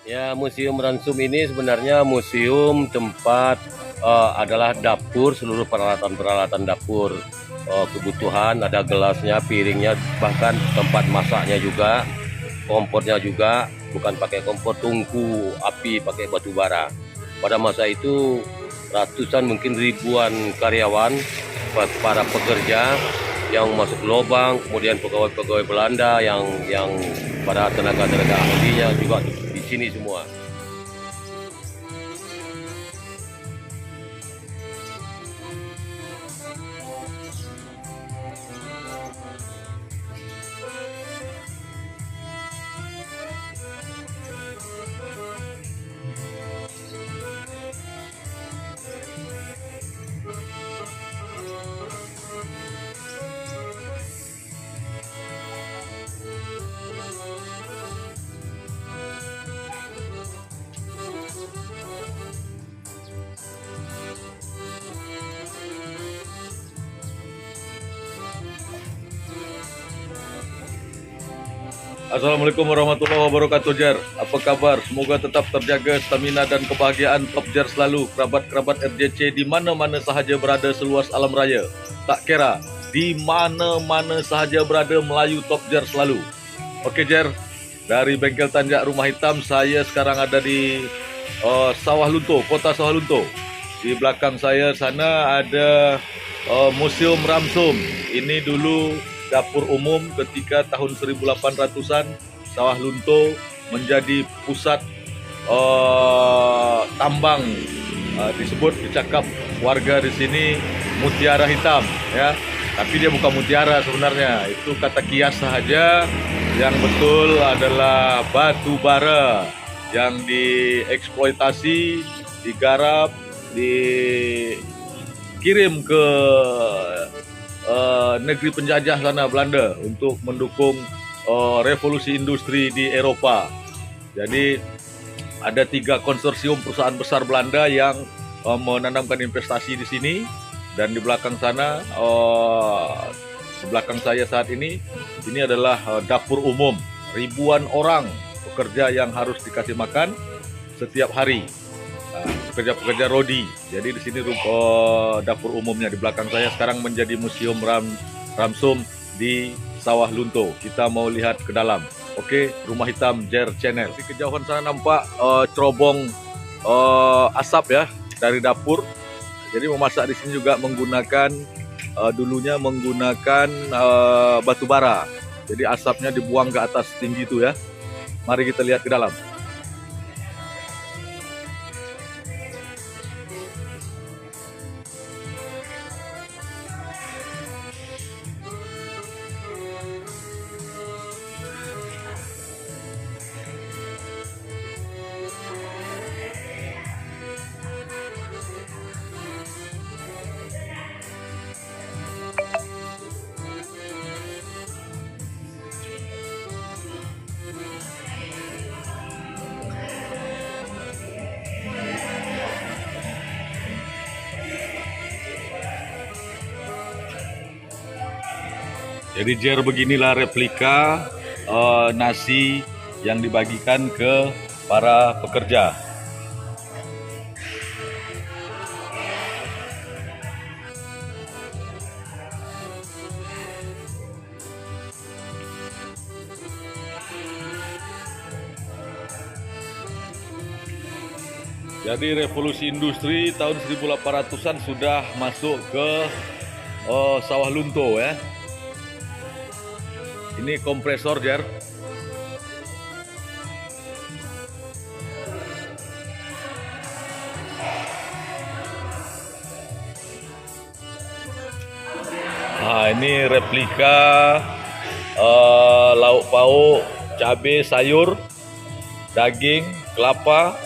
Ya, Museum Ransum ini sebenarnya museum tempat adalah dapur, seluruh peralatan-peralatan dapur, kebutuhan, ada gelasnya, piringnya, bahkan tempat masaknya juga, kompornya juga, bukan pakai kompor tungku api, pakai batu bara. Pada masa itu ratusan mungkin ribuan karyawan, para pekerja yang masuk lubang, kemudian pegawai-pegawai Belanda yang para tenaga-tenaga ahlinya juga di sini semua. Assalamualaikum warahmatullahi wabarakatuh, Jer. Apa kabar? Semoga tetap terjaga stamina dan kebahagiaan Top Jer selalu. Kerabat-kerabat RJC di mana-mana sahaja berada seluas alam raya. Tak kira di mana-mana sahaja berada, Melayu Top Jer selalu. Oke, Jer. Dari Bengkel Tanjak Rumah Hitam, saya sekarang ada di Sawah Lunto, Kota Sawah Lunto. Di belakang saya sana ada Museum Ramsum. Ini dulu dapur umum ketika tahun 1800-an. Sawah Lunto menjadi pusat tambang. Disebut dicakap warga di sini mutiara hitam, ya. Tapi dia bukan mutiara sebenarnya, itu kata kias saja. Yang betul adalah batu bara yang dieksploitasi, digarap, dikirim ke negeri penjajah sana Belanda untuk mendukung revolusi industri di Eropa. Jadi ada 3 konsorsium perusahaan besar Belanda yang menanamkan investasi di sini, dan di belakang sana, di belakang saya saat ini adalah dapur umum. Ribuan orang pekerja yang harus dikasih makan setiap hari. Pekerja-pekerja rodi. Jadi di sini dapur umumnya. Di belakang saya sekarang menjadi Museum Ramsum di Sawah Lunto. Kita mau lihat ke dalam. Oke, Rumah Hitam Jer Channel. Di kejauhan sana nampak cerobong asap ya dari dapur. Jadi memasak di sini juga menggunakan dulunya menggunakan batu bara. Jadi asapnya dibuang ke atas tinggi itu ya. Mari kita lihat ke dalam. Jadi Jer, beginilah replika nasi yang dibagikan ke para pekerja. Jadi revolusi industri tahun 1800-an sudah masuk ke Sawah Lunto ya. Ini kompresor, Jer. Nah, ini replika lauk pauk, cabai, sayur, daging, kelapa.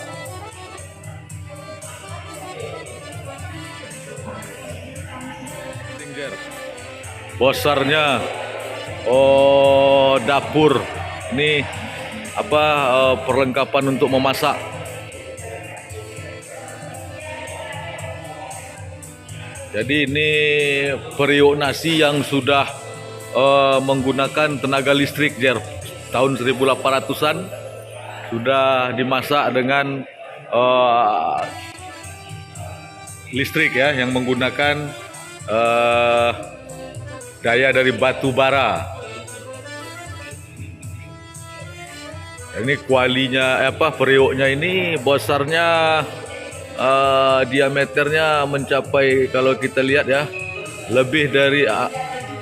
Besarnya dapur. Ini perlengkapan untuk memasak. Jadi ini periuk nasi yang sudah menggunakan tenaga listrik, Jer. Tahun 1800-an sudah dimasak dengan listrik ya, yang menggunakan daya dari batu bara. Ini kualinya periuknya ini besarnya, diameternya mencapai, kalau kita lihat ya, lebih dari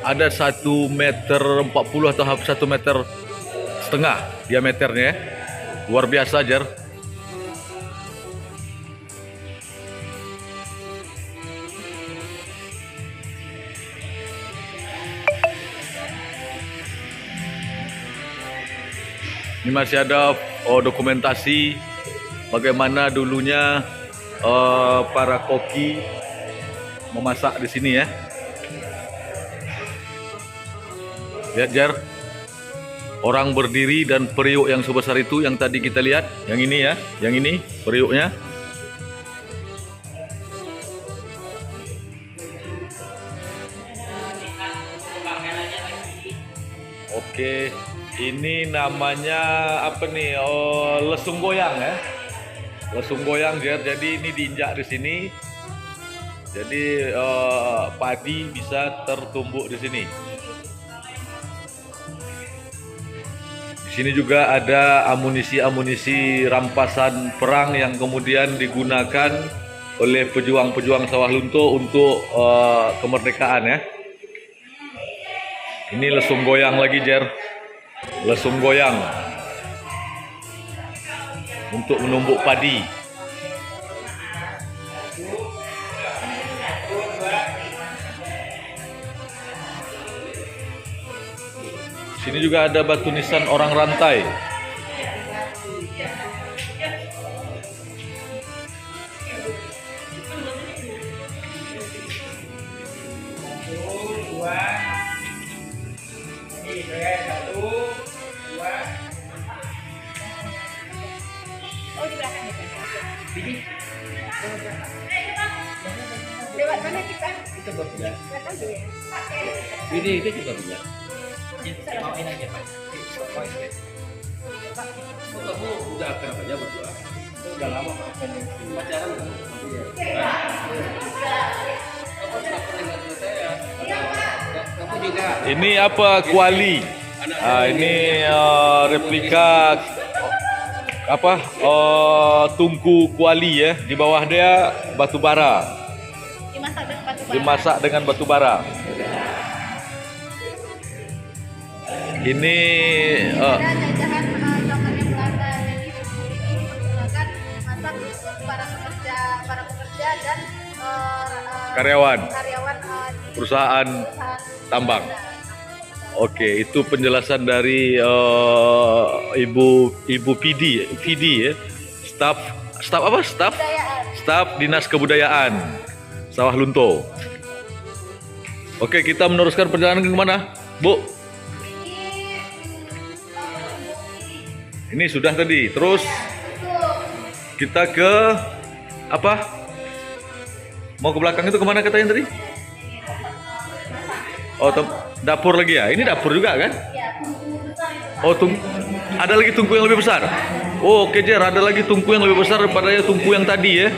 ada 1,40 meter atau 1,5 meter diameternya ya. Luar biasa, Jer. Ini masih ada dokumentasi bagaimana dulunya para koki memasak di sini ya. Lihat, Jar, orang berdiri dan periuk yang sebesar itu yang tadi kita lihat, yang ini ya, yang ini periuknya. Oke, ini namanya apa nih? Lesung goyang ya. Lesung goyang, Jar. Jadi ini diinjak di sini. Jadi padi bisa tertumbuk di sini. Di sini juga ada amunisi-amunisi rampasan perang yang kemudian digunakan oleh pejuang-pejuang Sawah Lunto untuk kemerdekaan ya. Ini lesung goyang lagi, Jer. Lesung goyang untuk menumbuk padi. Sini juga ada batu nisan orang rantai. Lewat mana kita? Itu berbeda. Ini Ini juga bisa. Main aja Pak. Kamu udah akrab aja berdua? Udah lama Pak. Pacaran kan? Kamu sudah pernah ingat saya? Kamu juga. Ini apa? Kuali. Ini replika apa? Tungku kuali ya. Di bawah dia batu bara. Dimasak dengan batu bara. Ini jajahan zamannya Belanda. Jadi ini menggunakan masak untuk para pekerja dan karyawan di perusahaan tambang. Oke, itu penjelasan dari Ibu Pidi ya. Staf apa? Staf Dinas Kebudayaan Sawah Lunto. Oke, kita meneruskan perjalanan ke mana, Bu? Ini sudah tadi. Terus kita ke apa? Mau ke belakang itu kemana katanya tadi? Oh, dapur lagi ya? Ini dapur juga kan? Oh, ada lagi tungku yang lebih besar. Oh, oke, Jer, ada lagi tungku yang lebih besar daripada tungku yang tadi ya.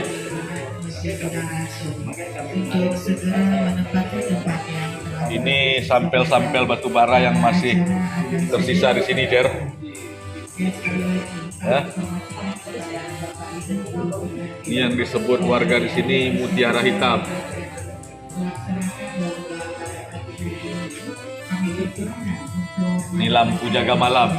Ini sampel-sampel batu bara yang masih tersisa di sini, Jer. Ya. Ini yang disebut warga di sini mutiara hitam. Ini lampu jaga malam.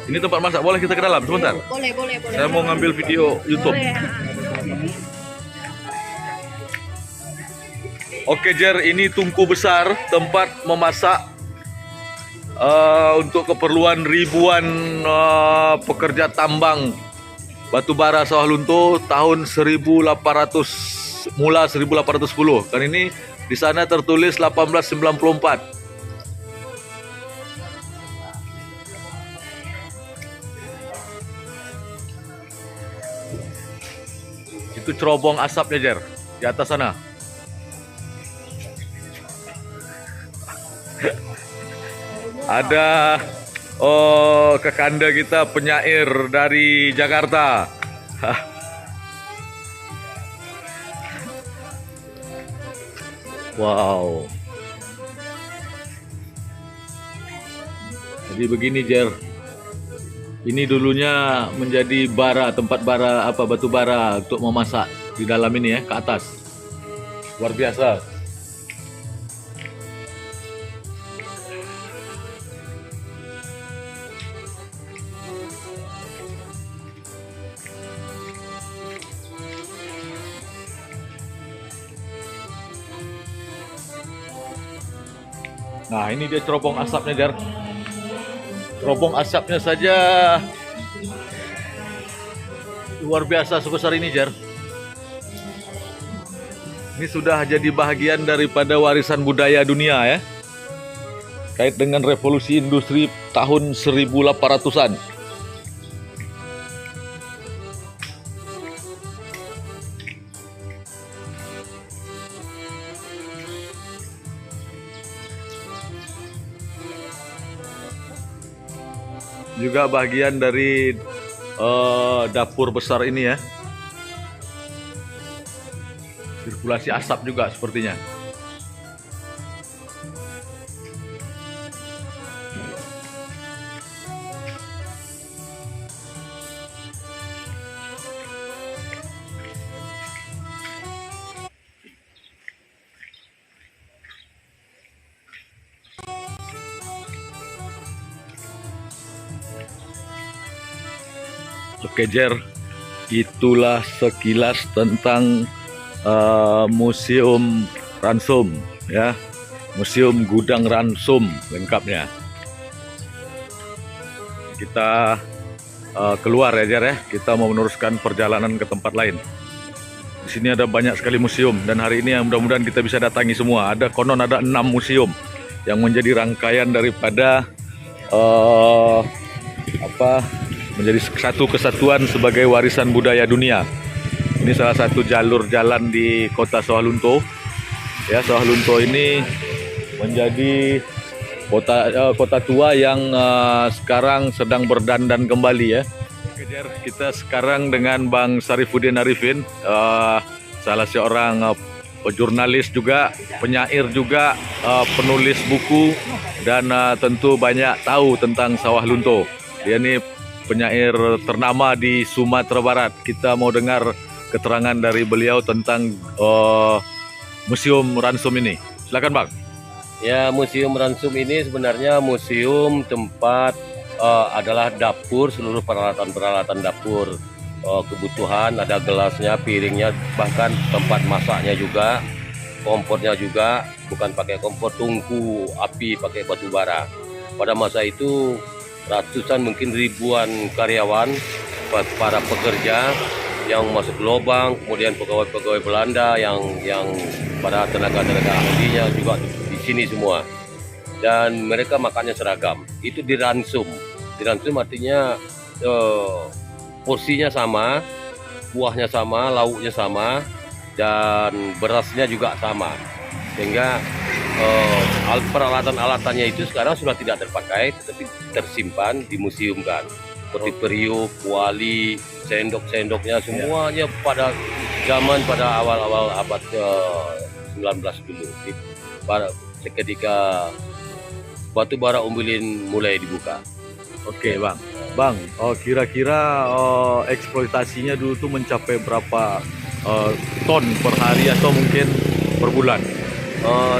Ini tempat masak, boleh kita ke dalam sebentar? Boleh. Saya mau ngambil video YouTube. Oke, Jer, ini tungku besar tempat memasak untuk keperluan ribuan pekerja tambang batu bara Sawah Lunto tahun 1800, mula 1810. Kan ini di sana tertulis 1894. Itu cerobong asapnya, Jer, di atas sana. Ada Kekanda kita penyair dari Jakarta. Hah. Wow. Jadi begini, Jer. Ini dulunya menjadi tempat batu bara untuk memasak di dalam ini ya, ke atas. Luar biasa. Nah, ini dia cerobong asapnya, Jar. Cerobong asapnya saja luar biasa sebesar ini, Jar. Ini sudah jadi bagian daripada warisan budaya dunia ya. Kait dengan revolusi industri tahun 1800-an. Juga bagian dari dapur besar ini ya. Sirkulasi asap juga sepertinya. Oke, Jer, itulah sekilas tentang Museum Ransum ya, Museum Gudang Ransum lengkapnya. Kita keluar ya, Jer ya. Kita mau meneruskan perjalanan ke tempat lain. Di sini ada banyak sekali museum dan hari ini yang mudah-mudahan kita bisa datangi semua. Konon ada 6 museum yang menjadi rangkaian daripada menjadi satu kesatuan sebagai warisan budaya dunia. Ini salah satu jalur jalan di kota Sawalunto. Ya, Sawalunto ini menjadi kota tua yang sekarang sedang berdandan kembali ya. Kita sekarang dengan Bang Syarifuddin Arifin, salah seorang jurnalis juga, penyair juga, penulis buku, dan tentu banyak tahu tentang Sawalunto. Dia ini penyair ternama di Sumatera Barat. Kita mau dengar keterangan dari beliau tentang Museum Ransum ini. Silakan, Bang. Ya, Museum Ransum ini sebenarnya museum tempat adalah dapur, seluruh peralatan-peralatan dapur. Kebutuhan, ada gelasnya, piringnya, bahkan tempat masaknya juga, kompornya juga, bukan pakai kompor tungku api, pakai batu bara. Pada masa itu ratusan mungkin ribuan karyawan, para pekerja yang masuk lubang, kemudian pegawai-pegawai Belanda yang para tenaga-tenaga ahlinya juga di sini semua. Dan mereka makannya seragam. Itu diransum. Diransum artinya porsinya sama, buahnya sama, lauknya sama, dan berasnya juga sama. Sehingga peralatan-alatannya itu sekarang sudah tidak terpakai, tetapi tersimpan, dimuseumkan. Seperti periuk, kuali, sendok-sendoknya semuanya pada awal-awal abad ke-19 dulu. Ketika batu bara Umbilin mulai dibuka. Oke, Bang. Bang, kira-kira eksploitasinya dulu tuh mencapai berapa ton per hari atau mungkin per bulan?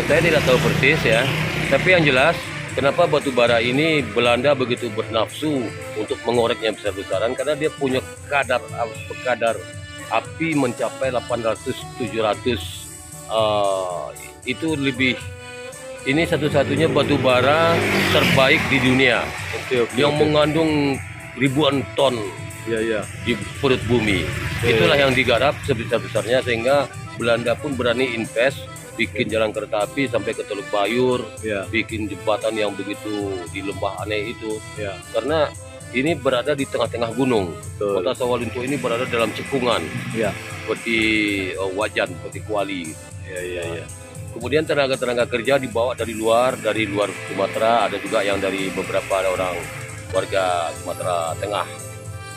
Saya tidak tahu persis ya, tapi yang jelas kenapa batu bara ini Belanda begitu bernafsu untuk mengoreknya besar-besaran, karena dia punya kadar api mencapai 800-700. Itu lebih, ini satu-satunya batu bara terbaik di dunia. Yang mengandung ribuan ton di perut bumi. Itulah yang digarap sebesar-besarnya, sehingga Belanda pun berani invest, bikin jalan kereta api sampai ke Teluk Bayur, bikin jembatan yang begitu di lembah aneh itu. Karena ini berada di tengah-tengah gunung. Kota Sawalunto ini berada dalam cekungan, seperti wajan, seperti kuali. Kemudian tenaga-tenaga kerja dibawa dari luar Sumatera, ada juga yang dari beberapa orang warga Sumatera Tengah.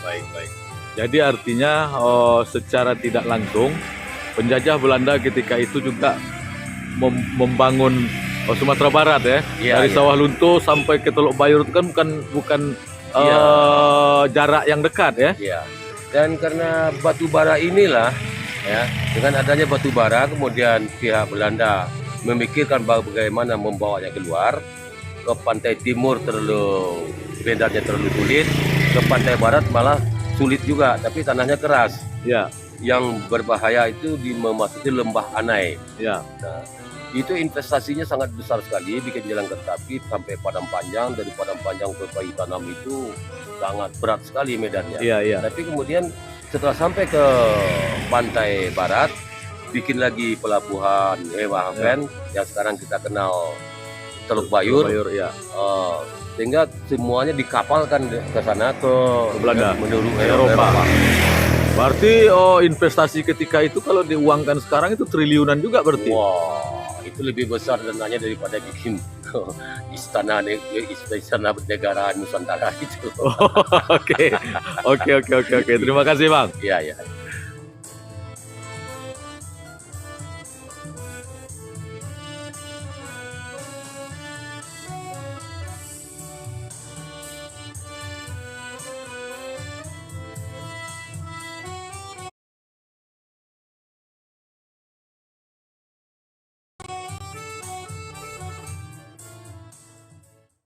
Baik, baik. Jadi artinya secara tidak langsung penjajah Belanda ketika itu juga membangun Sumatera Barat ya. Iya, Dari iya. Sawah Lunto sampai ke Teluk Bayur itu kan bukan Iya. jarak yang dekat ya. Ya, dan karena batu bara inilah ya, dengan adanya batu bara kemudian pihak Belanda memikirkan bagaimana membawanya keluar ke pantai timur medannya terlalu sulit, ke pantai barat malah sulit juga, tapi tanahnya keras. Ya, Yang berbahaya itu memasuki lembah Anai. ya. Nah, itu investasinya sangat besar sekali, bikin jalan kereta api sampai Padang Panjang, dari Padang Panjang ke Bayi Tanam itu sangat berat sekali medannya. Iya, iya. Tapi kemudian setelah sampai ke pantai barat, bikin lagi pelabuhan Haven yang sekarang kita kenal Teluk Bayur. Ya. Sehingga semuanya dikapalkan ke sana ke Belanda, menuju Eropa. Berarti investasi ketika itu kalau diuangkan sekarang itu triliunan juga berarti. Wah, itu lebih besar dananya daripada bikin istana negara Nusantara itu. Oke. Terima kasih, Bang. Iya, ya.